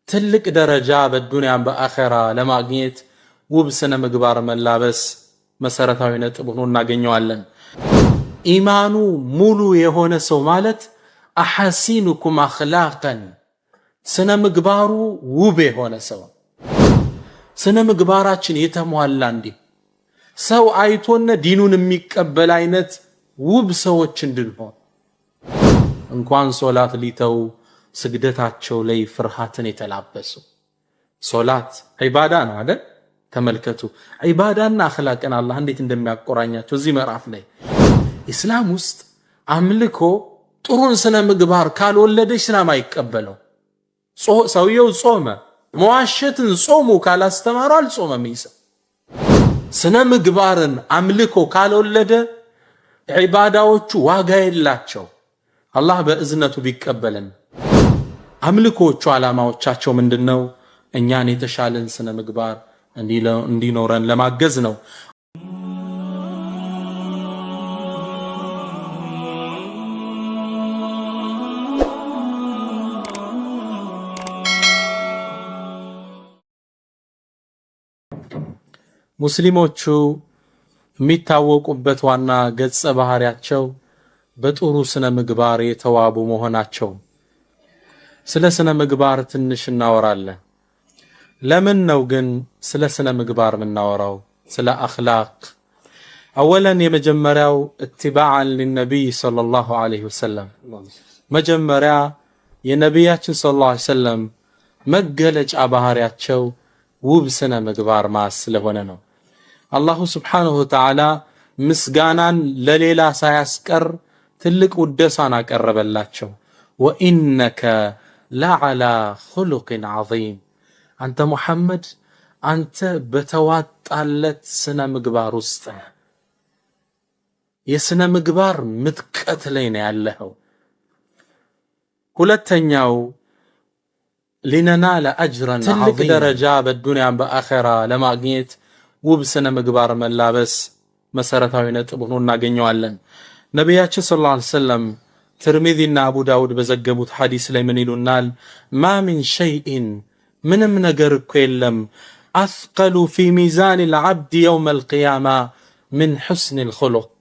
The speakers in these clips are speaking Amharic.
ትልቅ ደረጃ በዱንያም በአኺራ ለማግኘት ውብ ስነ ምግባር መላበስ መሰረታዊ ነጥብ ሆኖ እናገኘዋለን። ኢማኑ ሙሉ የሆነ ሰው ማለት አሐሲኑኩም አኽላቀን ስነ ምግባሩ ውብ የሆነ ሰው፣ ስነ ምግባራችን የተሟላ እንዲህ ሰው አይቶነ ዲኑን የሚቀበል አይነት ውብ ሰዎች እንድንሆን እንኳን ሶላት ሊተው ስግደታቸው ላይ ፍርሃትን የተላበሱ። ሶላት ዒባዳ ነው አይደል? ተመልከቱ ዒባዳና አኽላቅን አላህ እንዴት እንደሚያቆራኛቸው እዚህ ምዕራፍ ላይ። ኢስላም ውስጥ አምልኮ ጥሩን ስነ ምግባር ካልወለደ ኢስላም አይቀበለው። ሰውየው ጾመ መዋሸትን ጾሙ ካላስተማረው አልጾመም። ይሰ ስነ ምግባርን አምልኮ ካልወለደ ዒባዳዎቹ ዋጋ የላቸው። አላህ በእዝነቱ ቢቀበልን አምልኮቹ ዓላማዎቻቸው ምንድነው? እኛን የተሻለን ስነ ምግባር እንዲኖረን ለማገዝ ነው። ሙስሊሞቹ የሚታወቁበት ዋና ገጸ ባህሪያቸው በጥሩ ስነ ምግባር የተዋቡ መሆናቸው። ስለ ስነ ምግባር ትንሽ እናወራለን። ለምን ነው ግን ስለ ስነ ምግባር የምናወራው? ስለ አኽላቅ። አወለን የመጀመሪያው ኢትባዓን ለነብይ ሰለላሁ ዐለይሂ ወሰለም፣ መጀመሪያ የነቢያችን ሰለላሁ ዐለይሂ ወሰለም መገለጫ ባህሪያቸው ውብ ስነ ምግባር ማስ ስለሆነ ነው። አላሁ ስብሓነሁ ወተዓላ ምስጋናን ለሌላ ሳያስቀር ትልቅ ውደሳን አቀረበላቸው። ወኢነከ ለዓላ ኹሉቅን ዐዚም፣ አንተ ሙሐመድ አንተ በተዋጣለት ስነ ምግባር ውስጥ የስነ ምግባር ምጥቀት ላይ ነው ያለኸው። ሁለተኛው ሊነናለ አጅረን ትልቅ ደረጃ በዱንያም በአኺራ ለማግኘት ውብ ስነ ምግባር መላበስ መሰረታዊ ነጥብ ሆኖ እናገኘዋለን። ነቢያችን ሰለላሁ ዐለይሂ ወሰለም ትርሚዚና አቡ ዳውድ በዘገቡት ሐዲስ ላይ ምን ይሉናል? ማ ሚን ሸይኢን ምንም ነገር እኮ የለም አስቀሉ ፊ ሚዛን ልዓብድ የውም አልቅያማ ምን ሑስን ልኹሉቅ።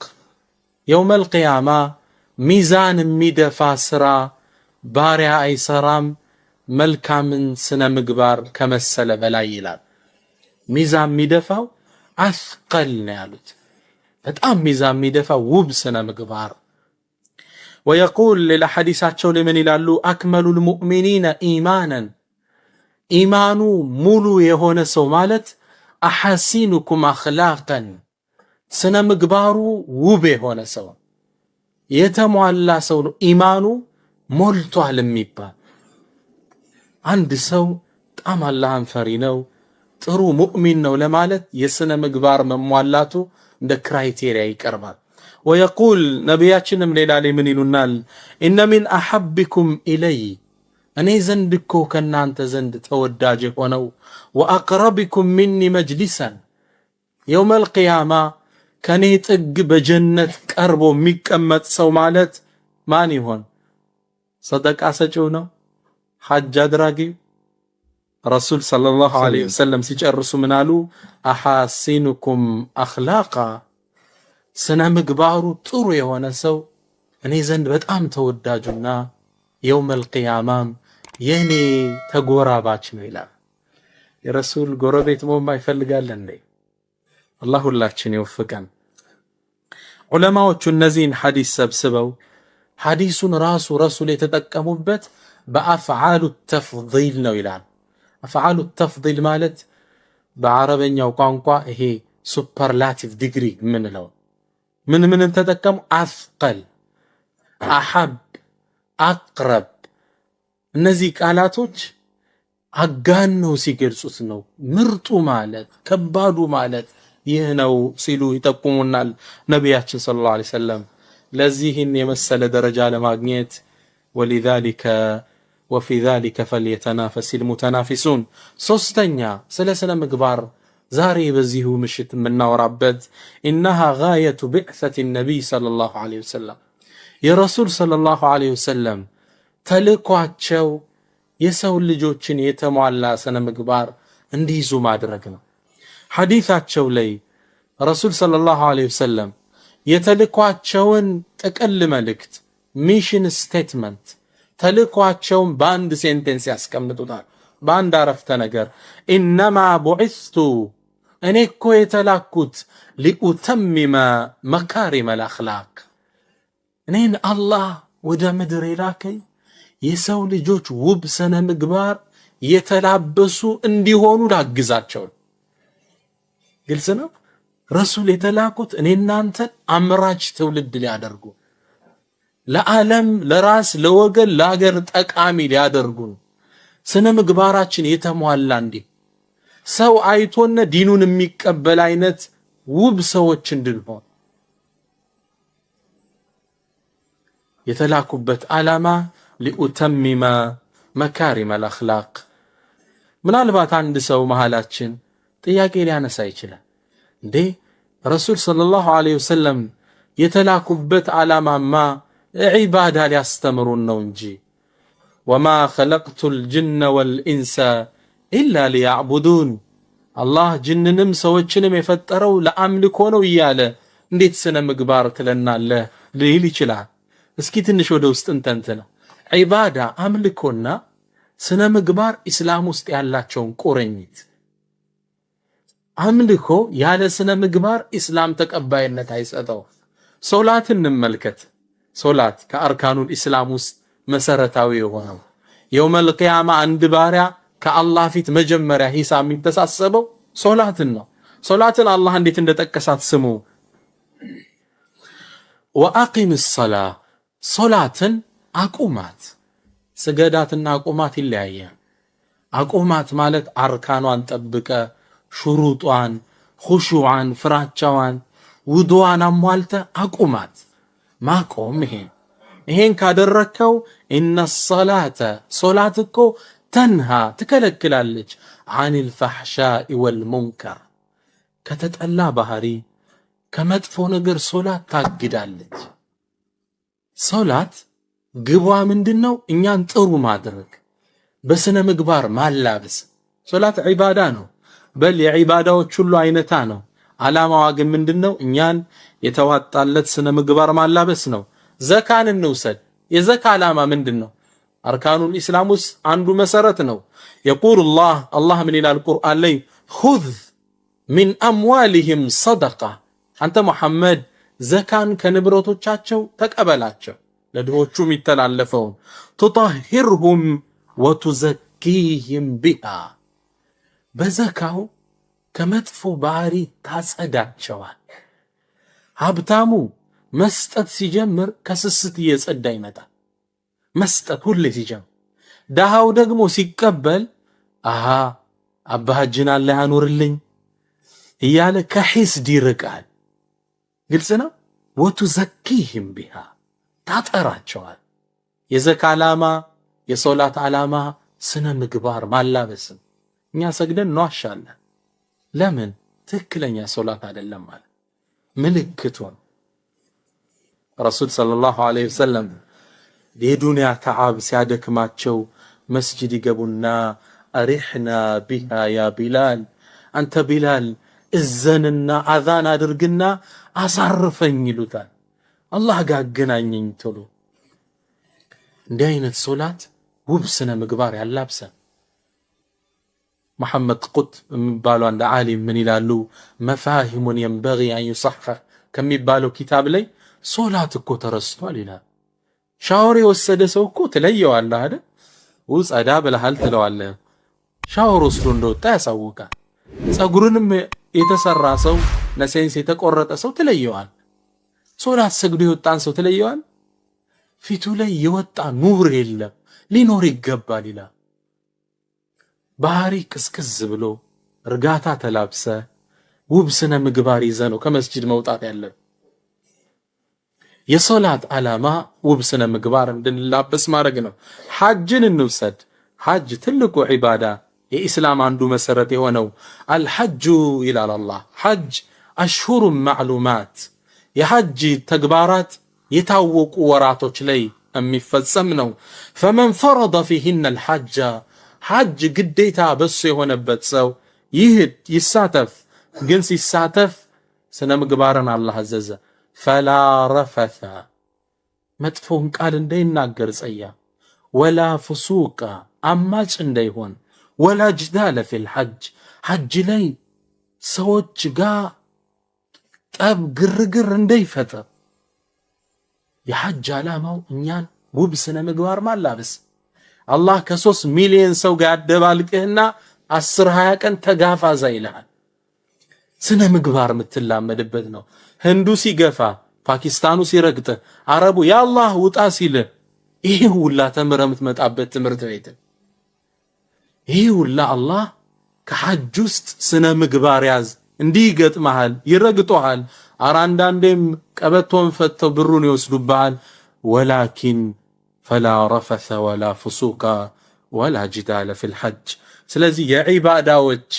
የውም አልቅያማ ሚዛን የሚደፋ ስራ ባሪያ አይሰራም መልካምን ስነ ምግባር ከመሰለ በላይ ይላል። ሚዛን የሚደፋው አስቀል ነው ያሉት፣ በጣም ሚዛን የሚደፋ ውብ ስነ ምግባር። ወየቁል ሌላ ሐዲሳቸው ለምን ይላሉ? አክመሉ ልሙእሚኒነ ኢማናን ኢማኑ ሙሉ የሆነ ሰው ማለት አሐሲኑኩም አኽላቀን ስነ ምግባሩ ውብ የሆነ ሰው የተሟላ ሰው ነው። ኢማኑ ሞልቷል የሚባል አንድ ሰው በጣም አላህን ፈሪ ነው ጥሩ ሙእሚን ነው ለማለት የስነ ምግባር መሟላቱ እንደ ክራይቴሪያ ይቀርባል። ወየቁል ነቢያችንም ሌላ ላይ ምን ይሉናል? ኢነ ሚን አሐቢኩም ኢለይ እኔ ዘንድ እኮ ከናንተ ዘንድ ተወዳጅ የሆነው ወአቅረቢኩም ሚኒ መጅሊሰን የውመል ቂያማ ከኔ ጥግ በጀነት ቀርቦ የሚቀመጥ ሰው ማለት ማን ይሆን? ሰደቃ ሰጪው ነው? ሐጅ አድራጊው? ረሱል ሰለላሁ ዐለይሂ ወሰለም ሲጨርሱ ምን አሉ? አሐሲኑኩም አኽላቃ ስነ ምግባሩ ጥሩ የሆነ ሰው እኔ ዘንድ በጣም ተወዳጁና የውመል ቂያማም የኔ ተጎራባች ነው ይላል። የረሱል ጎረቤት መሆን ይፈልጋለን እንዴ? አላህ ሁላችን ይወፍቀን። ዑለማዎቹ እነዚህን ሐዲስ ሰብስበው ሐዲሱን ራሱ ረሱል የተጠቀሙበት በአፍዓሉ ተፍዲል ነው ይላል። አፍዓሉ ተፍዲል ማለት በአረበኛው ቋንቋ ይሄ ሱፐርላቲቭ ዲግሪ ምንለው ምን ተጠቀሙ? አስቀል፣ አሐብ፣ አቅረብ እነዚህ ቃላቶች አጋነው ሲገልጹት ነው። ምርጡ ማለት ከባዱ ማለት ይህ ነው ሲሉ ይጠቁሙናል ነቢያችን ሰለላሁ ዐለይሂ ወሰለም። ለዚህን የመሰለ ደረጃ ለማግኘት ወሊዛሊከ ወፊ ዛሊከ ፈልየተናፈስ ልሙተናፊሱን። ሶስተኛ ስለ ስነ ምግባር ዛሬ በዚሁ ምሽት የምናወራበት ኢነሃ ጋየቱ ቢዕሰት ነቢይ ሰለላሁ ዐለይሂ ወሰለም የረሱል ሰለላሁ ዐለይሂ ወሰለም ተልኳቸው የሰው ልጆችን የተሟላ ስነ ምግባር እንዲይዙ ማድረግ ነው። ሐዲሳቸው ላይ ረሱል ሰለላሁ ዐለይሂ ወሰለም የተልኳቸውን ጥቅል መልእክት ሚሽን ስቴትመንት ተልኳቸውን በአንድ ሴንቴንስ ያስቀምጡታል። በአንድ አረፍተ ነገር ኢነማ ቡዒስቱ እኔ እኮ የተላኩት ሊኡተሚመ መካሪመል አኽላቅ እኔን አላህ ወደ ምድር የላከኝ የሰው ልጆች ውብ ስነ ምግባር የተላበሱ እንዲሆኑ ላግዛቸው። ግልጽ ነው። ረሱል የተላኩት እኔ እናንተን አምራች ትውልድ ሊያደርጉ ለዓለም ለራስ ለወገን ለሀገር ጠቃሚ ሊያደርጉ ስነ ምግባራችን የተሟላ እንዲ ሰው አይቶነ ዲኑን የሚቀበል አይነት ውብ ሰዎች እንድንሆን የተላኩበት ዓላማ ሊኡተሚመ መካሪመል አኽላቅ። ምናልባት አንድ ሰው መሃላችን ጥያቄ ሊያነሳ ይችላል። እንዴ ረሱል ሰለላሁ ዐለይሂ ወሰለም የተላኩበት ዓላማማ ዒባዳ ሊያስተምሩን ነው እንጂ ወማ ኸለቅቱል ጅነ ወልኢንሰ ኢላ ሊያዕቡዱን አላህ ጅንንም ሰዎችንም የፈጠረው ለአምልኮ ነው እያለ እንዴት ስነ ምግባር ትለናለህ ሊል ይችላል። እስኪ ትንሽ ወደ ውስጥ እንተንትነው። ዒባዳ አምልኮና ስነ ምግባር ኢስላም ውስጥ ያላቸውን ቁርኝት። አምልኮ ያለ ስነ ምግባር ኢስላም ተቀባይነት አይሰጠው። ሶላት እንመልከት። ሶላት ከአርካኑል ኢስላም ውስጥ መሰረታዊ የሆነው የውመል ቂያማ አንድ ባሪያ ከአላህ ፊት መጀመሪያ ሂሳብ የሚተሳሰበው ሶላትን ነው። ሶላትን አላህ እንዴት እንደጠቀሳት ስሙ። ወአቂምስ ሰላ ሶላትን አቁማት። ስገዳትና አቁማት ይለያያል። አቁማት ማለት አርካኗን ጠብቀ ሹሩጧን ኹሹዓን ፍራቻዋን ውዱዋን አሟልተ አቁማት። ማቆም ይሄን ካደረከው ኢነ ሰላተ ሶላት እኮ ተንሃ ትከለክላለች አኒል ፈሕሻኢ ወልሙንከር ከተጠላ ባህሪ ከመጥፎ ነገር ሶላት ታግዳለች። ሶላት ግቧ ምንድነው? እኛን ጥሩ ማድረግ በስነ ምግባር ማላበስ። ሶላት ዒባዳ ነው። በል የዒባዳዎች ሁሉ አይነታ ነው። ዓላማዋ ግን ምንድነው? እኛን የተዋጣለት ስነ ምግባር ማላበስ ነው። ዘካን እንውሰድ። የዘካ ዓላማ ምንድነው? አርካኑል ኢስላም ውስጥ አንዱ መሰረት ነው። የቁል አላህ ምን ይላል ቁርአን ላይ ኹዝ ሚን አምዋሊሂም ሰደቃ አንተ ሙሐመድ ዘካን ከንብረቶቻቸው ተቀበላቸው ለድሆቹ የሚተላለፈውን ቱጠሂርሁም ወቱዘኪህም ቢሃ በዘካው ከመጥፎ ባህሪ ታጸዳቸዋል። ሀብታሙ መስጠት ሲጀምር ከስስት እየጸዳ ይመጣል። መስጠት ሁሌ ሲጀምር፣ ደሃው ደግሞ ሲቀበል አባህጅን አላህ ያኑርልኝ እያለ ከሒስድ ይርቃል። ግልጽ ነው። ወቱዘኪህም ቢሃ ታጠራቸዋል። የዘካ ዓላማ የሶላት ዓላማ ስነ ምግባር ማላበስም። እኛ ሰግደን እንዋሻለን። ለምን? ትክክለኛ ሶላት አይደለም ማለት ምልክቱን ረሱል ሰለላሁ ዐለይሂ ወሰለም የዱንያ ተዓብ ሲያደክማቸው መስጂድ ይገቡና አሪሕና ቢሃ ያ ቢላል አንተ ቢላል እዘንና አዛን አድርግና አሳርፈኝ ይሉታል። አላህ ጋር አገናኘኝ ቶሎ። እንዲህ አይነት ሶላት ውብ ስነ ምግባር ያላብሰን። መሐመድ ቁጥብ የሚባለው አንድ ዓሊም ምን ይላሉ? መፋሂሙን የንበጊ አን ዩሰሐህ ከሚባለው ኪታብ ላይ ሶላት እኮ ተረስቷል ይላል። ሻወር የወሰደ ሰው እኮ ትለየዋለህ አይደል? ጸዳ ብለሃል ትለዋለህ። ሻወር ወስዶ እንደወጣ ያሳውቃል። ጸጉሩንም የተሰራ ሰው ለሴንስ የተቆረጠ ሰው ትለየዋል። ሶላት ሰግዶ የወጣን ሰው ትለየዋል። ፊቱ ላይ የወጣ ኑር የለም፣ ሊኖር ይገባል ይላል። ባህሪ ቅስቅዝ ብሎ እርጋታ ተላብሰ ውብ ስነ ምግባር ይዘ ነው ከመስጂድ መውጣት ያለን። የሶላት ዓላማ ውብ ስነ ምግባር እንድንላበስ ማድረግ ነው። ሐጅን እንውሰድ። ሐጅ ትልቁ ዒባዳ የኢስላም አንዱ መሰረት የሆነው አልሐጁ ይላል አላህ። ሐጅ አሽሁሩን ማዕሉማት የሐጅ ተግባራት የታወቁ ወራቶች ላይ የሚፈጸም ነው። فمن فرض فيهن الحج ሐጅ ግዴታ በሱ የሆነበት ሰው ይህድ ይሳተፍ። ግን ሲሳተፍ ስነ ምግባርን አላህ አዘዘ። فلا رفث መጥፎን ቃል እንዳይናገር ጸያፍ፣ ወላ ፍሱቃ አማጭ እንዳይሆን፣ ወላ ጅዳለ ፊል ሐጅ ሐጅ ላይ ሰዎች ጋር ጠብ ግርግር እንዳይፈጠር። የሐጅ ዓላማው እኛን ውብ ስነ ምግባር ማላበስ። አላህ ከ3 ሚሊዮን ሰው ጋር ያደባልቅህና 10-20 ቀን ተጋፋዛ ይልሃል። ስነ ምግባር የምትላመድበት ነው። ህንዱ ሲገፋ፣ ፓኪስታኑ ሲረግጥ፣ አረቡ ያአላህ ውጣ ሲል ይሄ ሁላ ተምረ የምትመጣበት ትምህርት ቤት። ይሄ ሁላ አላህ ከሐጅ ውስጥ ስነ ምግባር ያዝ። እንዲህ ይገጥመሃል፣ ይረግጦሃል። አንዳንዴም ቀበቶን ፈተው ብሩን ይወስዱብሃል። ወላኪን ፈላ ረፈሰ ወላ ፍሱቃ ወላ ጅዳለ ፊል ሐጅ። ስለዚህ የዒባዳዎች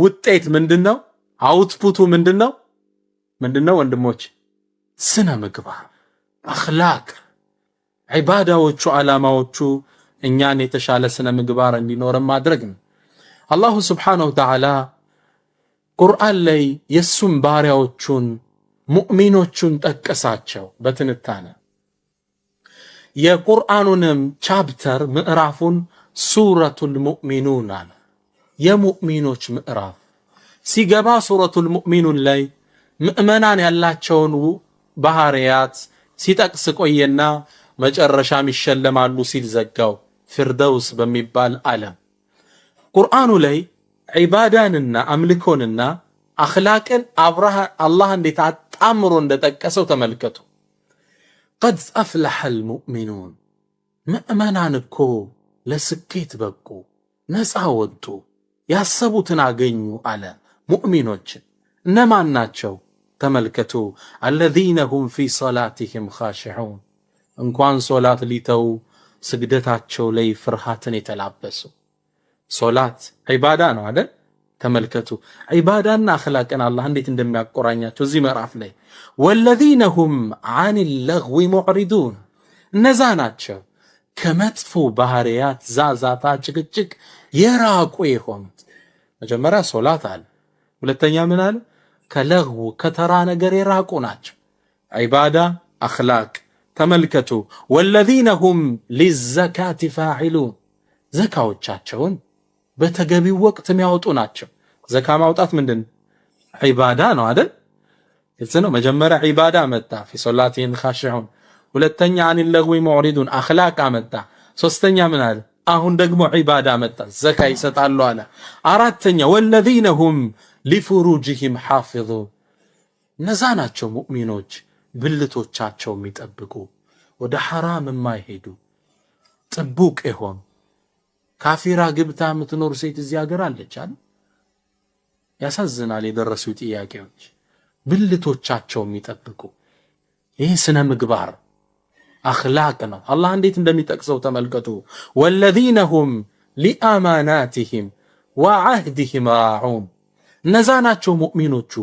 ውጤት ምንድነው? አውትፑቱ ምንድነው? ወንድሞች ስነ ምግባር አኽላቅ። ዒባዳዎቹ ዓላማዎቹ እኛን የተሻለ ስነ ምግባር እንዲኖረን ማድረግ ነው። አላሁ ስብሓነሁ ወተዓላ ቁርአን ላይ የሱም ባሪያዎቹን ሙእሚኖቹን ጠቀሳቸው በትንታኔ። የቁርአኑንም ቻፕተር ምዕራፉን ሱረቱል ሙእሚኑን አለ። የሙእሚኖች ምዕራፍ ሲገባ ሱረቱል ሙእሚኑን ላይ ምእመናን ያላቸውን ባህሪያት ሲጠቅስ ቆየና መጨረሻም ይሸለማሉ ሲል ዘጋው። ፊርደውስ በሚባል ዓለም ቁርአኑ ላይ ዒባዳንና አምልኮንና አኽላቅን አላህ እንዴት አጣምሮ እንደጠቀሰው ተመልከቱ። ቀድ አፍለሐል ሙእሚኑን ምእመናን እኮ ለስኬት በቁ፣ ነፃ ወጡ፣ ያሰቡትን አገኙ አለ። ሙእሚኖችን እነማን ናቸው? ተመልከቱ። አለዚነ ሁም ፊ ሰላቲሂም ኻሺዑን እንኳን ሶላት ሊተው ስግደታቸው ላይ ፍርሃትን የተላበሱ። ሶላት ዒባዳ ነው አይደል? ተመልከቱ ዒባዳና አኽላቅን አላህ እንዴት እንደሚያቆራኛቸው እዚህ ምዕራፍ ላይ። ወለዚነ ሁም አን ለግዊ ሙዕሪዱን እነዛ ናቸው ከመጥፎ ባህሪያት ዛዛታ፣ ጭቅጭቅ የራቁ የሆኑት። መጀመሪያ ሶላት አለ፣ ሁለተኛ ምን አለ? ከለግው ከተራ ነገር የራቁ ናቸው። ዒባዳ አኽላቅ ተመልከቱ። ወለዚነ ሁም ሊዘካቲ ፋዒሉን ዘካዎቻቸውን በተገቢው ወቅት የሚያወጡ ናቸው። ዘካ ማውጣት ምንድን ዒባዳ ነው አይደል? እዚህ ነው መጀመሪያ ዒባዳ መጣ ፊ ሶላቲሂም ኻሺዑን፣ ሁለተኛ አን ለግዊ ሙዕሪዱን አኽላቅ መጣ፣ ሶስተኛ ምን አለ? አሁን ደግሞ ዒባዳ መጣ፣ ዘካ ይሰጣሉ አለ። አራተኛ ወለዚነ ሁም ሊፍሩጅሂም ሓፊዙን እነዛ ናቸው ሙእሚኖች ብልቶቻቸው የሚጠብቁ፣ ወደ ሐራም የማይሄዱ ጥቡቅ የሆኑ። ካፊራ ግብታ የምትኖር ሴት እዚህ ሀገር አለች አይደል? ያሳዝናል የደረሱ ጥያቄዎች። ብልቶቻቸው የሚጠብቁ ይህ ስነ ምግባር አኽላቅ ነው። አላህ እንዴት እንደሚጠቅሰው ተመልከቱ። ወለዚነ ሁም ሊአማናቲሂም ወዐህዲሂም ራዑን እነዛ ናቸው ሙእሚኖቹ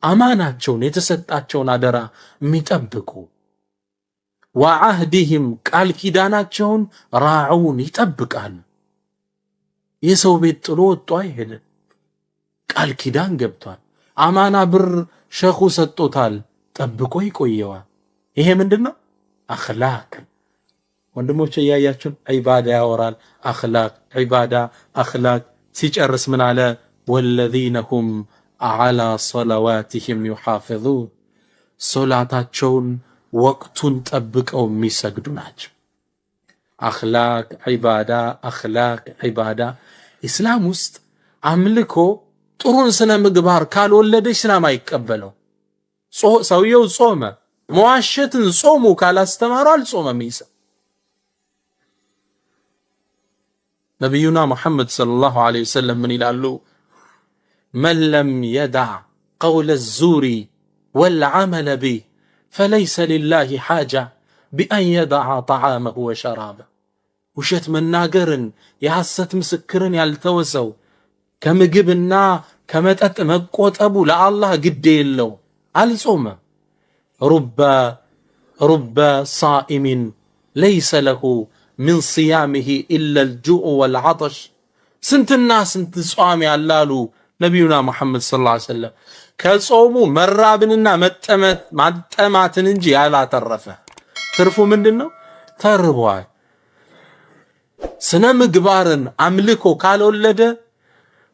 አማናቸውን የተሰጣቸውን አደራ የሚጠብቁ፣ ወዐህዲሂም ቃል ኪዳናቸውን ራዑን ይጠብቃሉ። የሰው ቤት ጥሎ ወጥቶ አይሄድም። ቃል ኪዳን ገብቷል። አማና ብር ሸኹ ሰጥቶታል፣ ጠብቆ ይቆየዋል። ይሄ ምንድነው? አኽላቅ። ወንድሞቼ እያያችሁን ዒባዳ ያወራል፣ አኽላቅ ዒባዳ አኽላቅ። ሲጨርስ ምን አለ? ወለዚነ ሁም ዐላ ሰለዋቲሂም ዩሓፊዙን ሶላታቸውን ወቅቱን ጠብቀው የሚሰግዱ ናቸው። አኽላቅ ዒባዳ አኽላቅ ዒባዳ። ኢስላም ውስጥ አምልኮ ጥሩን ስነ ምግባር ካልወለደ ኢስላም አይቀበለው። ሰውየው ጾመ፣ መዋሸትን ጾሙ ካላስተማሩ አልጾመም። ነቢዩና ሙሐመድ ሰለላሁ ዐለይሂ ወሰለም ምን ይላሉ? መን ለም የደዕ ቀውለ ዙሪ ወልዓመለ ቢህ ፈለይሰ ሊላሂ ሓጃ ቢአን የደዓ ጠዓመሁ ወሸራበሁ። ውሸት መናገርን የሐሰት ምስክርን ያልተወሰው ከምግብና ከመጠጥ መቆጠቡ ለአላህ ግድ የለው፣ አልጾመም። ሩበ ሩበ ሳኢሚን ለይሰ ለሁ ሚን ሲያሚሂ ኢላ አልጁዕ ወልዓጠሽ። ስንትና ስንት ጿሚ ያላሉ ነቢዩና ሙሐመድ ሰለላሁ ዐለይሂ ወሰለም ከጾሙ መራብንና ማጠማትን እንጂ ያላተረፈ። ትርፉ ምንድነው? ተርቧል። ስነ ምግባርን አምልኮ ካልወለደ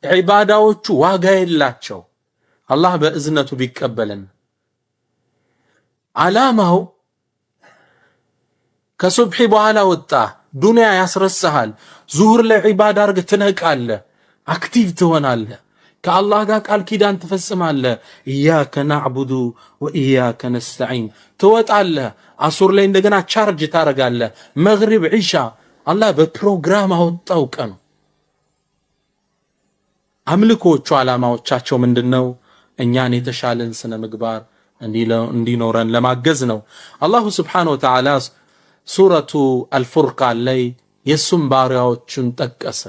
ዒባዳዎቹ ዋጋ የላቸው። አላህ በእዝነቱ ቢቀበልን ዓላማው ከሱብሒ በኋላ ወጣ ዱንያ ያስረሳሃል። ዙሁር ላይ ዒባዳ አርግ ትነቃለህ፣ አክቲቭ ትሆናለህ፣ ከአላህ ጋር ቃል ኪዳን ትፈጽማለህ። ኢያከ ናዕቡዱ ወኢያከ ነስተዒን ትወጣለህ። አሱር ላይ እንደገና ቻርጅ ታረጋለህ። መግሪብ ዒሻ አላህ በፕሮግራም አወጣው ቀኑ። አምልኮቹ ዓላማዎቻቸው ምንድነው? እኛን የተሻለን ስነ ምግባር እንዲኖረን ለማገዝ ነው። አላሁ ስብሓነሁ ወተዓላ ሱረቱ አልፉርቃን ላይ የሱም ባሪያዎቹን ጠቀሰ።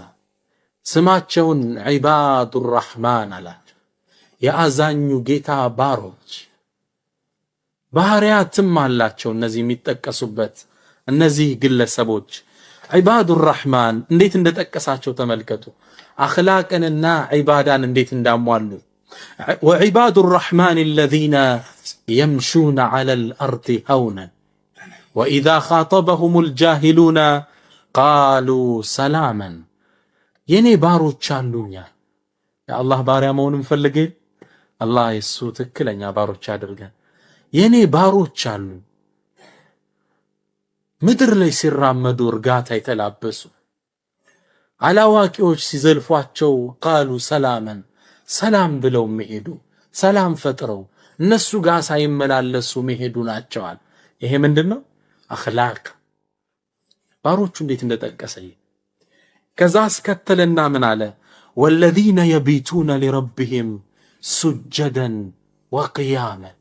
ስማቸውን ዒባዱር ረሕማን አላቸው። የአዛኙ ጌታ ባሮች ባህሪያትም አላቸው። እነዚህ የሚጠቀሱበት እነዚህ ግለሰቦች ዒባዱር ረሕማን እንዴት እንደጠቀሳቸው ተመልከቱ። አኽላቅንና ዒባዳን እንዴት እንዳሟሉ። ወዒባዱር ረሕማን አለዚነ የምሹነ ዐለል አርዲ ሀውነን ወኢዛ ኻጠበሁሙል ጃሂሉነ ቃሉ ሰላመን። የኔ ባሮች አሉኛ። የአላህ ባሪያ መሆኑን ፈልጌ አላህ የሱ ትክክለኛ ባሮች አድርገን። የኔ ባሮች አሉ ምድር ላይ ሲራመዱ እርጋታ የተላበሱ፣ አላዋቂዎች ሲዘልፏቸው ቃሉ ሰላመን ሰላም ብለው መሄዱ፣ ሰላም ፈጥረው እነሱ ጋር ሳይመላለሱ መሄዱ ናቸዋል። ይሄ ምንድነው? አኽላቅ። ባሮቹ እንዴት እንደጠቀሰ ከዛ አስከተለና ምን አለ? ወለዚነ የቢቱነ ሊረቢሂም ሱጀደን ወቅያመን።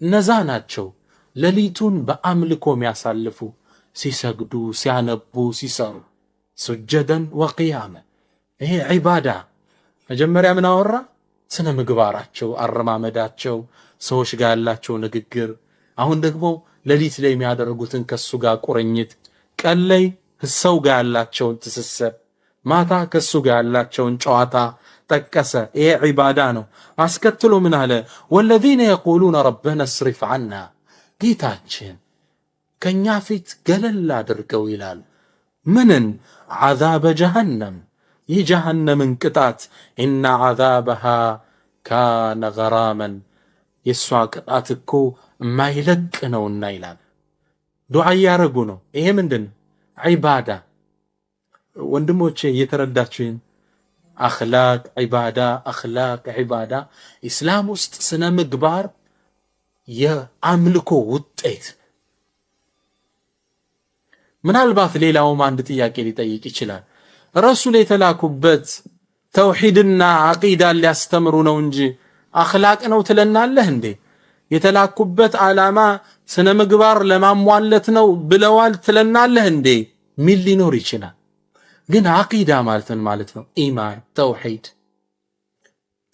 እነዛ ናቸው ሌሊቱን በአምልኮ የሚያሳልፉ፣ ሲሰግዱ፣ ሲያነቡ፣ ሲሰሩ። ሱጀደን ወቅያመን። ይሄ ዒባዳ። መጀመሪያ ምን አወራ? ስነ ምግባራቸው፣ አረማመዳቸው፣ ሰዎች ጋር ያላቸው ንግግር። አሁን ደግሞ ሌሊት ላይ የሚያደርጉትን ከሱ ጋር ቁርኝት፣ ቀን ላይ ሰው ጋር ያላቸውን ትስስር፣ ማታ ከሱ ጋር ያላቸውን ጨዋታ ጠቀሰ። ይሄ ዒባዳ ነው። አስከትሎ ምን አለ? ወለዚነ የቁሉነ ረበና እስሪፍ ዐና። ጌታችን ከኛ ፊት ገለል አድርገው ይላል። ምንን? ዐዛበ ጀሃነም፣ የጀሃነምን ቅጣት። ኢነ ዐዛበሃ ካነ ገራመን፣ የሷ ቅጣት እኮ የማይለቅ ነውና ይላል። ዱዓ እያረጉ ነው። ይሄ ምንድን? ዒባዳ። ወንድሞቼ እየተረዳችሁኝ? አኽላቅ ዒባዳ፣ አኽላቅ ዒባዳ። ኢስላም ውስጥ ስነ ምግባር የአምልኮ ውጤት። ምናልባት ሌላውም አንድ ጥያቄ ሊጠይቅ ይችላል። ረሱል የተላኩበት ተውሂድና አቂዳን ሊያስተምሩ ነው እንጂ አኽላቅ ነው ትለናለህ እንዴ? የተላኩበት ዓላማ ስነ ምግባር ለማሟለት ነው ብለዋል ትለናለህ እንዴ? ሚል ሊኖር ይችላል። ግን አቂዳ ማለት ምን ማለት ነው? ኢማን፣ ተውሂድ።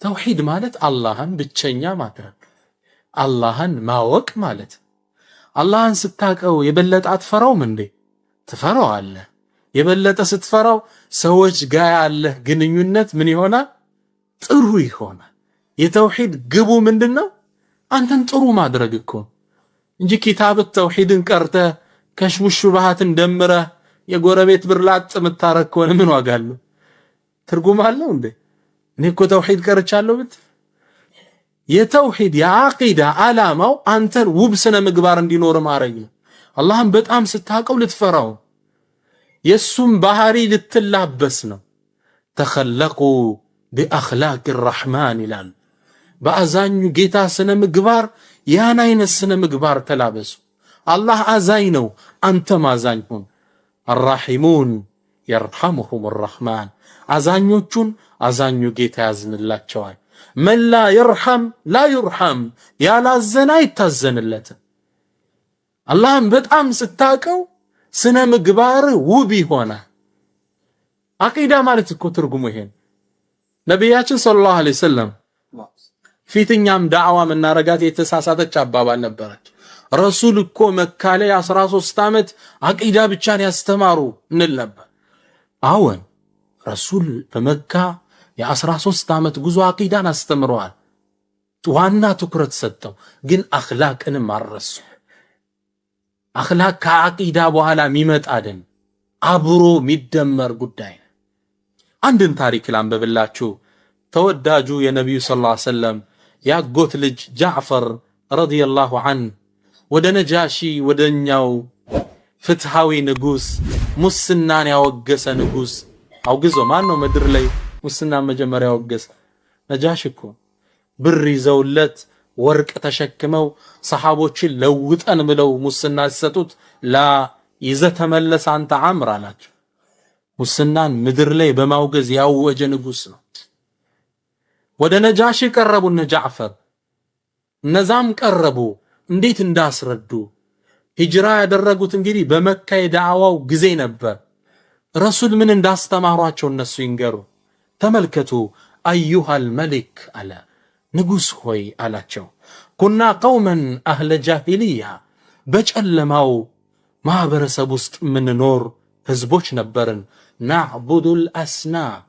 ተውሂድ ማለት አላህን ብቸኛ ማድረግ፣ አላህን ማወቅ ማለት። አላህን ስታቀው የበለጠ አትፈራውም እንዴ? ትፈራዋለህ። የበለጠ ስትፈራው ሰዎች ጋር ያለህ ግንኙነት ምን ይሆናል? ጥሩ ይሆናል። የተውሂድ ግቡ ምንድነው? አንተን ጥሩ ማድረግ እኮ እንጂ ኪታብት ተውሂድን ቀርተህ ከሽሙሽ ሹብሃትን ደምረህ የጎረቤት ብርላጥ የምታረግ ከሆነ ምን ዋጋ አለው? ትርጉም አለው እንዴ? እኔ እኮ ተውሂድ ቀርቻለሁ ብት። የተውሂድ የአቂዳ ዓላማው አንተን ውብ ስነ ምግባር እንዲኖር ማድረግ ነው። አላህን በጣም ስታቀው ልትፈራው፣ የሱም ባህሪ ልትላበስ ነው። ተኸለቁ ቢአኽላቅ ረሕማን ይላል። በአዛኙ ጌታ ስነ ምግባር ያን አይነት ስነ ምግባር ተላበሱ። አላህ አዛኝ ነው፣ አንተም አዛኝ ሁን። አራሒሙን የርሐሙሁም ረሕማን። አዛኞቹን አዛኙ ጌታ ያዝንላቸዋል። መን ላ የርሐም ላ ዩርሐም። ያላዘነ አይታዘንለትም። አላህም በጣም ስታቀው ስነ ምግባር ውብ ይሆናል። አቂዳ ማለት እኮ ትርጉሙ ይሄን። ነቢያችን ሰለላሁ ዐለይሂ ወሰለም ፊትኛም ዳዕዋ መናረጋት የተሳሳተች አባባል ነበረች። ረሱል እኮ መካ ላይ 13 ዓመት አቂዳ ብቻን ያስተማሩ እንል ነበር። አዎን ረሱል በመካ የ13 ዓመት ጉዞ አቂዳን አስተምረዋል። ዋና ትኩረት ሰጠው፣ ግን አኽላቅንም አረሱ። አኽላቅ ከአቂዳ በኋላ የሚመጣ አይደል፣ አብሮ የሚደመር ጉዳይ። አንድን ታሪክ ላንብብላችሁ። ተወዳጁ የነቢዩ ሰለላሁ ዐለይሂ ወሰለም ያጎት ልጅ ጃዕፈር ረዲየላሁ ዐንሁ ወደ ነጃሺ ወደኛው ፍትሃዊ ንጉስ፣ ሙስናን ያወገሰ ንጉስ አውግዞ ማን ነው ምድር ላይ ሙስናን መጀመሪያ ያወገሰ? ነጃሺ እኮ። ብር ይዘውለት ወርቅ ተሸክመው ሰሃቦችን ለውጠን ብለው ሙስና ሲሰጡት ላ ይዘህ ተመለስ አንተ አምር አላቸው። ሙስናን ምድር ላይ በማውገዝ ያወጀ ንጉስ ነው። ወደ ነጃሺ ቀረቡ እነ ጃዕፈር። እነዛም ቀረቡ እንዴት እንዳስረዱ። ሂጅራ ያደረጉት እንግዲህ በመካ የዳዕዋው ጊዜ ነበር። ረሱል ምን እንዳስተማሯቸው እነሱ ይንገሩ። ተመልከቱ። አዩሃል መሊክ አለ፣ ንጉስ ሆይ አላቸው። ኩና ቀውመን አህለ ጃሂልያ፣ በጨለማው ማህበረሰብ ውስጥ ምንኖር ህዝቦች ነበርን። ናዕቡዱል አስናም፣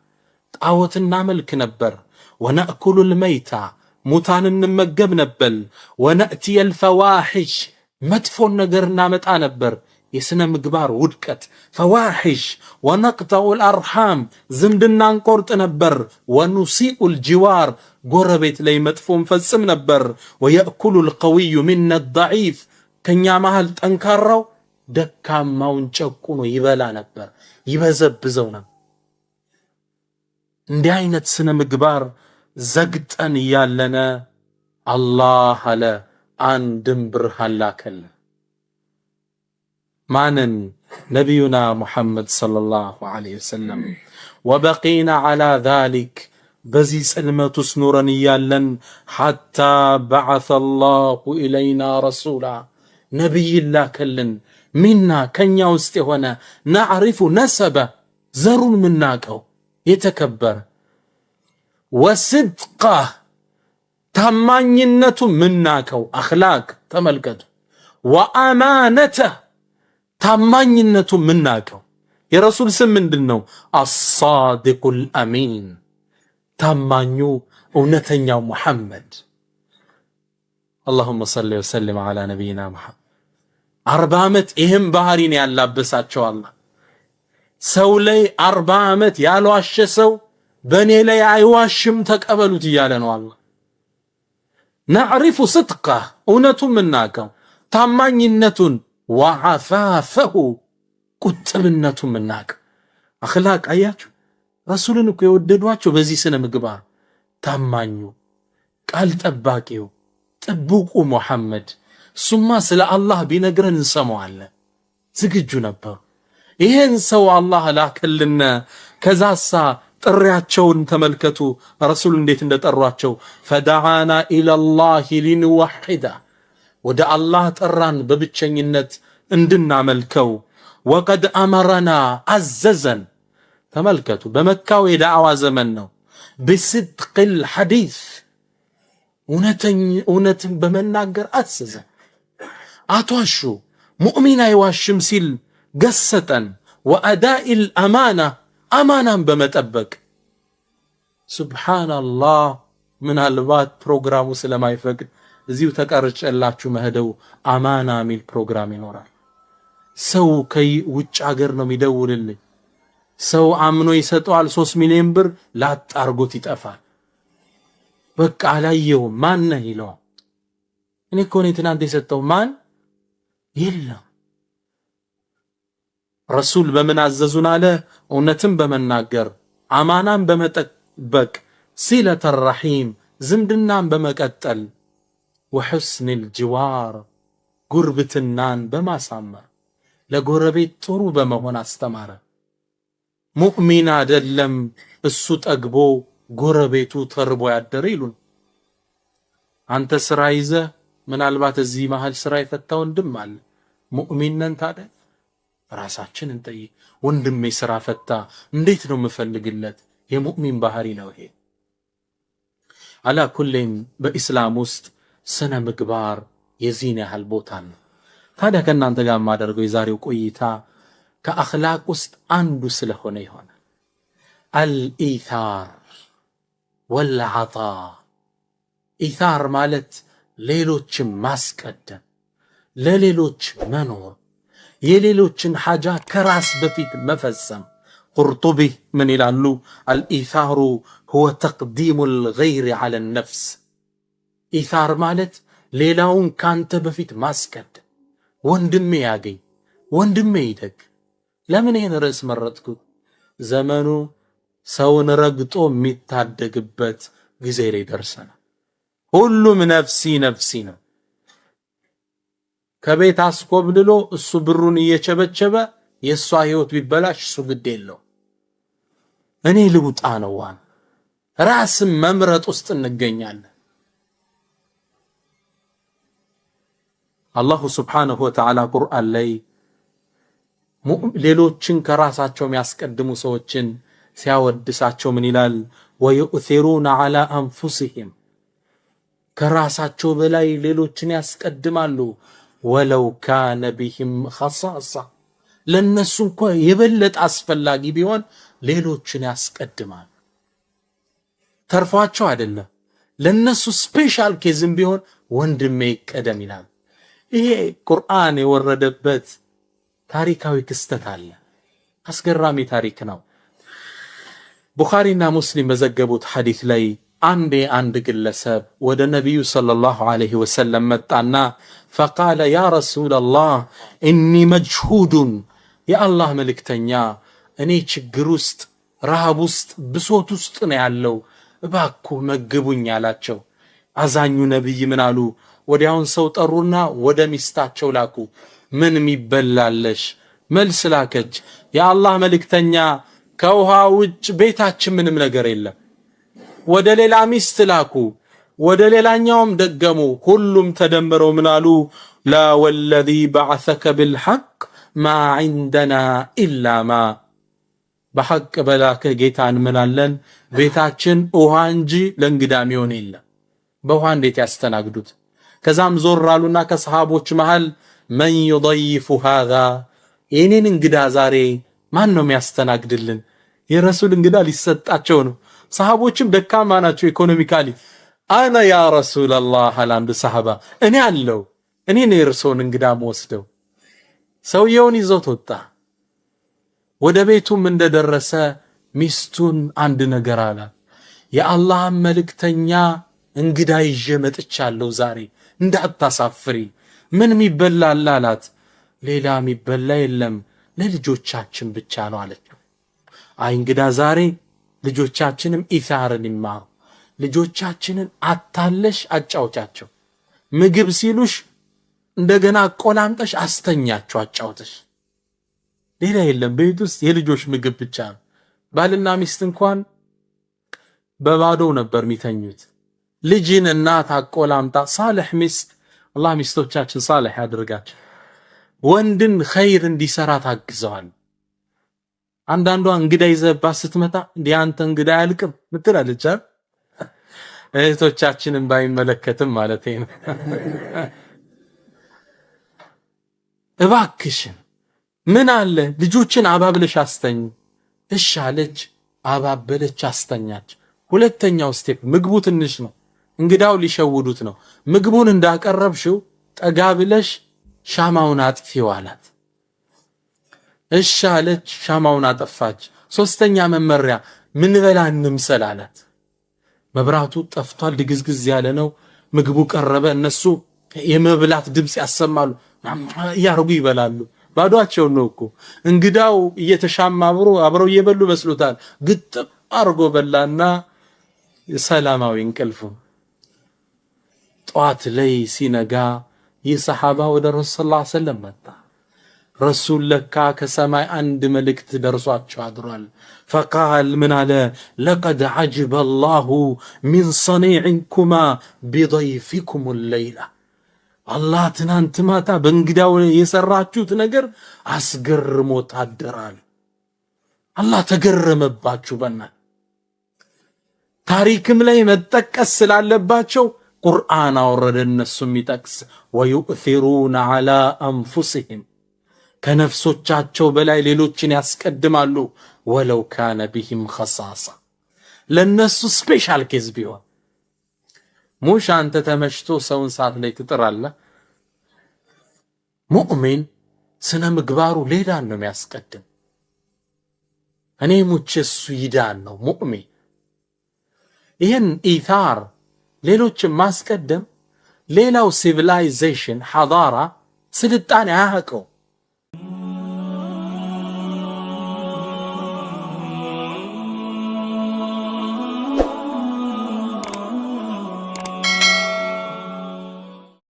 ጣዖትና መልክ ነበር። ወነእኩሉል መይታ፣ ሙታን እንመገብ ነበር። ወነእቲየል ፈዋሒሽ፣ መጥፎን ነገር እናመጣ ነበር፣ የስነ ምግባር ውድቀት ፈዋሒሽ። ወነቅጠኡል አርሃም፣ ዝምድና እንቆርጥ ነበር። ወኑሲኡል ጂዋር፣ ጎረቤት ላይ መጥፎ እንፈጽም ነበር። ወየእኩሉል ቀዊዩ ሚነ ደዒፍ፣ ከኛ መሃል ጠንካራው ደካማውን ጨቁኖ ይበላ ነበር፣ ይበዘብዘው ነበር። እንዲህ አይነት ስነ ምግባር ዘግጠን እያለነ አላህ አለ አንድም ብርሃን ላከልን። ማንን? ነቢዩና ሙሐመድ ሰለላሁ ዐለይሂ ወሰለም። ወበቂና ዐላ ዛሊክ፣ በዚህ ጽልመት ውስጥ ኑረን እያለን ሐታ በዐሰ አላሁ ኢለይና ረሱላ፣ ነቢይ ላከልን። ሚና ከኛ ውስጥ የሆነ ናዕሪፉ ነሰበ፣ ዘሩን ምናቀው የተከበረ፣ ወስድቃ፣ ታማኝነቱ ምናቀው አኽላቅ ተመልከቱ። ወአማነተ፣ ታማኝነቱ ምናቀው። የረሱል ስም ምንድነው? አሳዲቁል አሚን፣ ታማኙ እውነተኛው ሙሐመድ። አላሁመ ሰሊ ወሰለም ዐላ ነቢይና ሙሐመድ። 40 ዓመት ይህም ባህሪን ያላበሳቸው አላህ። ሰው ላይ 40 ዓመት ያልዋሸ ሰው በእኔ ላይ አይዋሽም ተቀበሉት እያለ ነው አላህ። ነዕሪፉ ስድቃ፣ እውነቱን ምናቀው፣ ታማኝነቱን፣ ወዓፋፈሁ፣ ቁጥብነቱን ምናቀው። አኽላቅ አያችሁ፣ ረሱልን እኮ የወደዷቸው በዚህ ስነ ምግባር። ታማኙ፣ ቃል ጠባቂው፣ ጥብቁ ሙሐመድ። እሱማ ስለ አላህ ቢነግረን እንሰማዋለን። ዝግጁ ነበሩ። ይሄን ሰው አላህ ላከልን። ከዛሳ ጥሪያቸውን ተመልከቱ። ረሱል እንዴት እንደጠሯቸው። ፈደዓና ኢለላሂ ሊንወሒዳ፣ ወደ አላህ ጠራን በብቸኝነት እንድናመልከው። ወቀድ አመረና፣ አዘዘን። ተመልከቱ፣ በመካው የዳዕዋ ዘመን ነው። ብስድቅል ሐዲስ፣ እውነትን በመናገር አዘዘን። አትዋሹ፣ ሙእሚን አይዋሽም ሲል ገሰጠን። ወአዳኢል አማና፣ አማናን በመጠበቅ። ሱብሓነላህ። ምናልባት ፕሮግራሙ ስለማይፈቅድ እዚሁ ተቀርጨላችሁ መሄደው አማና ሚል ፕሮግራም ይኖራል። ሰው ከውጭ ሀገር ነው የሚደውልልኝ። ሰው አምኖ ይሰጠዋል 3 ሚሊዮን ብር፣ ላጥ አርጎት ይጠፋል። በቃ አላየውም። ማን ነህ ይለዋል። እኔ እኮ ነኝ ትናንት የሰጠው። ማን? የለም። ረሱል በምን አዘዙን አለ? እውነትን በመናገር አማናን በመጠበቅ፣ ሲለተ ረሒም፣ ዝምድናን በመቀጠል፣ ወሑስኒል ጅዋር፣ ጉርብትናን በማሳመር ለጎረቤት ጥሩ በመሆን አስተማረ። ሙእሚን አይደለም እሱ ጠግቦ ጎረቤቱ ተርቦ ያደረ ይሉን። አንተ ስራ ይዘህ ምናልባት እዚህ መሃል ስራ የፈታ ወንድም አለ። ሙእሚን ነን ታዲያ? ራሳችን እንጠይቅ። ወንድሜ ስራ ፈታ፣ እንዴት ነው የምፈልግለት? የሙእሚን ባህሪ ነው ይሄ። አላ ኩሌም በኢስላም ውስጥ ስነ ምግባር የዚህን ያህል ቦታ ነው። ታዲያ ከእናንተ ጋር የማደርገው የዛሬው ቆይታ ከአኽላቅ ውስጥ አንዱ ስለሆነ ይሆናል። አልኢታር ወልዓጣ። ኢታር ማለት ሌሎችን ማስቀደም፣ ለሌሎች መኖር፣ የሌሎችን ሐጃ ከራስ በፊት መፈጸም። ቁርጡቢ ምን ይላሉ? አልኢታሩ ሁወ ተቅዲሙ ልገይሪ ዐለ ነፍስ። ኢታር ማለት ሌላውን ካንተ በፊት ማስቀደም። ወንድሜ ያገኝ፣ ወንድሜ ይደግ። ለምን ይህን ርዕስ መረጥኩት? ዘመኑ ሰውን ረግጦ የሚታደግበት ጊዜ ላይ ደርሰናል። ሁሉም ነፍሲ ነፍሲ ነው። ከቤት አስኮብልሎ እሱ ብሩን እየቸበቸበ የእሷ ህይወት ቢበላሽ እሱ ግድ የለው። እኔ ልውጣ ነው ዋን ራስን መምረጥ ውስጥ እንገኛለን። አላሁ ስብሓነሁ ወተዓላ ቁርአን ላይ ሌሎችን ከራሳቸው የሚያስቀድሙ ሰዎችን ሲያወድሳቸው ምን ይላል? ወዩእሲሩነ ዐላ አንፉሲሂም፣ ከራሳቸው በላይ ሌሎችን ያስቀድማሉ። ወለው ካነ ቢሂም ኸሳሳ፣ ለነሱ እንኳ የበለጠ አስፈላጊ ቢሆን ሌሎችን ያስቀድማሉ። ተርፏቸው አይደለም፣ ለነሱ ስፔሻል ኬዝም ቢሆን ወንድሜ ይቀደም ይላል። ይሄ ቁርአን የወረደበት ታሪካዊ ክስተት አለ። አስገራሚ ታሪክ ነው። ቡኻሪና ሙስሊም በዘገቡት ሐዲስ ላይ አንድ ግለሰብ ወደ ነቢዩ ሰለላሁ ዐለይሂ ወሰለም መጣና ፈቃለ ያ ረሱለላህ ኢኒ መጅሁዱን፣ የአላህ መልእክተኛ እኔ ችግር ውስጥ፣ ረሃብ ውስጥ፣ ብሶት ውስጥ ነው ያለው፣ እባክዎ መግቡኝ አላቸው። አዛኙ ነቢይ ምን አሉ? ወዲያውን ሰው ጠሩና ወደ ሚስታቸው ላኩ። ምን የሚበላለሽ? መልስ ላከች። የአላህ መልእክተኛ ከውሃ ውጭ ቤታችን ምንም ነገር የለም። ወደ ሌላ ሚስት ላኩ፣ ወደ ሌላኛውም ደገሙ። ሁሉም ተደምረው ምን አሉ? ላ ወለዚ በዐሰከ ብልሐቅ ማ ዐንደና ኢላ ማ፣ በሐቅ በላከ ጌታ እንምላለን፣ ቤታችን ውሃ እንጂ ለእንግዳ የሚሆን የለም። በውሃ እንዴት ያስተናግዱት? ከዛም ዞር አሉና ከሰሃቦች መሃል መን ዩضይፉ ሃዛ፣ የኔን እንግዳ ዛሬ ማን ነው የሚያስተናግድልን? የረሱል እንግዳ ሊሰጣቸው ነው። ሰሃቦችም ደካማ ናቸው ኢኮኖሚካሊ። አና ያ ረሱላላህ አለ አንዱ ሰሃባ፣ እኔ አለው፣ እኔ ነው የርሶን እንግዳ መወስደው። ሰውየውን ይዞት ወጣ። ወደ ቤቱም እንደደረሰ ሚስቱን አንድ ነገር አላት። የአላህን መልእክተኛ እንግዳ ይዤ መጥቻለሁ ዛሬ እንዳታሳፍሪ። ምን የሚበላ አላት? ሌላ የሚበላ የለም ለልጆቻችን ብቻ ነው አለችው። አይ እንግዳ ዛሬ ልጆቻችንም ኢሳርን ይማሩ፣ ልጆቻችንን አታለሽ አጫውቻቸው፣ ምግብ ሲሉሽ እንደገና ቆላምጠሽ አስተኛቸው አጫውተሽ፣ ሌላ የለም ቤት ውስጥ የልጆች ምግብ ብቻ ነው። ባልና ሚስት እንኳን በባዶው ነበር የሚተኙት። ልጅን እናት አቆላምጣ፣ ሳልሕ ሚስት፣ አላህ ሚስቶቻችን ሳልሕ ያድርጋቸው፣ ወንድን ኸይር እንዲሰራ ታግዘዋል። አንዳንዷ እንግዳ ይዘባት ስትመጣ እንዲህ አንተ እንግዳ ያልቅም ምትላለች። እህቶቻችንን ባይመለከትም ማለት ነው። እባክሽን ምን አለ ልጆችን አባብለሽ አስተኝ። እሺ አለች፣ አባበለች፣ አስተኛች። ሁለተኛው ስቴፕ ምግቡ ትንሽ ነው፣ እንግዳው ሊሸውዱት ነው። ምግቡን እንዳቀረብሽው ጠጋ ብለሽ ሻማውን አጥፊው አላት። እሺ አለች፣ ሻማውን አጠፋች። ሶስተኛ መመሪያ ምን በላ እንምሰል አላት። መብራቱ ጠፍቷል፣ ድግዝግዝ ያለ ነው። ምግቡ ቀረበ። እነሱ የመብላት ድምጽ ያሰማሉ፣ ያርጉ ይበላሉ። ባዷቸው ነው እኮ እንግዳው እየተሻማ አብረው እየበሉ መስሎታል። ግጥም አርጎ በላና ሰላማዊ እንቅልፉ። ጧት ላይ ሲነጋ ይህ ሰሃባ ወደ ረሱል ሰለላሁ ዐለይሂ ወሰለም መጣ። ረሱል ለካ ከሰማይ አንድ መልእክት ደርሷቸው አድሯል። ፈቃል ምን አለ? ለቀድ ዐጅበ አላሁ ሚን ሰኒዕኩማ ቢضይፊኩም ለይላ፣ አላህ ትናንት ማታ በእንግዳው የሰራችሁት ነገር አስገርሞት አደራል። አላህ ተገረመባችሁ። በእናትህ ታሪክም ላይ መጠቀስ ስላለባቸው ቁርአን አወረደ እነሱም ይጠቅስ ወዩእሲሩነ ዐላ አንፉሲሂም ከነፍሶቻቸው በላይ ሌሎችን ያስቀድማሉ ወለው ካነ ቢሂም ኸሳሳ ለነሱ ስፔሻል ኬዝ ቢሆን ሙሽ አንተ ተመሽቶ ሰውን ሰዓት ላይ ትጥራለህ ሙእሚን ስነ ምግባሩ ሌላን ነው የሚያስቀድም እኔ ሙቼ እሱ ይዳን ነው ሙእሚን ይህን ኢታር ሌሎችን ማስቀደም ሌላው ሲቪላይዜሽን ሐዳራ ስልጣኔ አያውቀው